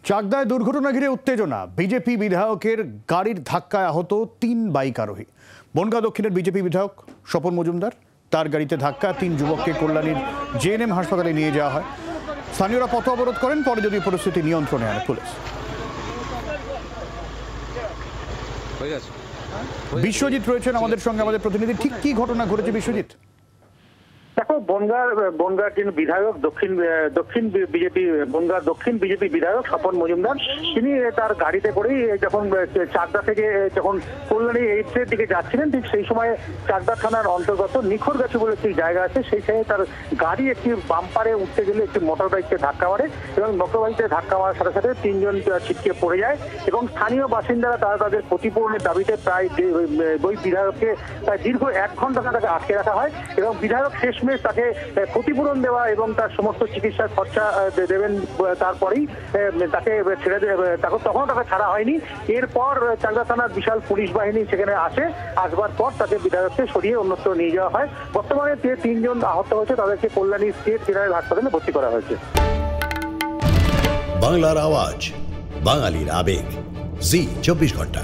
চাকদায় দুর্ঘটনা ঘিরে উত্তেজনা। বিজেপি বিধায়কের গাড়ির ধাক্কায় আহত 3 বাইক আরোহী। বনগাঁ দক্ষিণের বিজেপি বিধায়ক স্বপন মজুমদার, তার গাড়িতে ধাক্কা 3 যুবককে কল্যাণীর জেএনএম হাসপাতালে নিয়ে যাওয়া হয়। স্থানীয়রা পথ অবরোধ করেন, পরে যদিও পরিস্থিতি নিয়ন্ত্রণে আনে পুলিশ। বিশ্বজিৎ রয়েছেন আমাদের সঙ্গে, আমাদের প্রতিনিধি। ঠিক কি ঘটনা ঘটেছে বিশ্বজিৎ? দেখো, বনগাঁ বিধায়ক দক্ষিণ বিজেপি বিধায়ক স্বপন মজুমদার, তিনি তার গাড়িতে করেই যখন চাকদা থেকে যখন কল্যাণী এইডসের দিকে যাচ্ছিলেন, ঠিক সেই সময় চাকদা থানার অন্তর্গত নিখরগাছি বলে একটি জায়গা আছে, সেই সময় তার গাড়ি একটি বাম্পারে উঠতে গেলে একটি মোটর বাইককে ধাক্কা মারে এবং মোটর বাইককে ধাক্কা মারার সাথে সাথে 3 জন ছিটকে পড়ে যায় এবং স্থানীয় বাসিন্দারা তাদের ক্ষতিপূরণের দাবিতে প্রায় ওই বিধায়ককে প্রায় দীর্ঘ 1 ঘন্টা তাকে আটকে রাখা হয় এবং বিধায়ক শেষমেশ তাকে ক্ষতিপূরণ দেওয়া এবং তার সমস্ত চিকিৎসার খরচা দেবেন, তারপরেই তাকে ছেড়ে তখন তাকে ছাড়া হয়নি। এরপর চাকদা থানার বিশাল পুলিশ বাহিনী সেখানে আসবার পর তাকে বিধায়ককে সরিয়ে অন্যত্র নিয়ে যাওয়া হয়। বর্তমানে 3 জন আহত হয়েছে, তাদেরকে কল্যাণী স্টেট জেনারেল হাসপাতালে ভর্তি করা হয়েছে। বাংলার আওয়াজ, বাঙালির আবেগ, জি 24 ঘন্টা।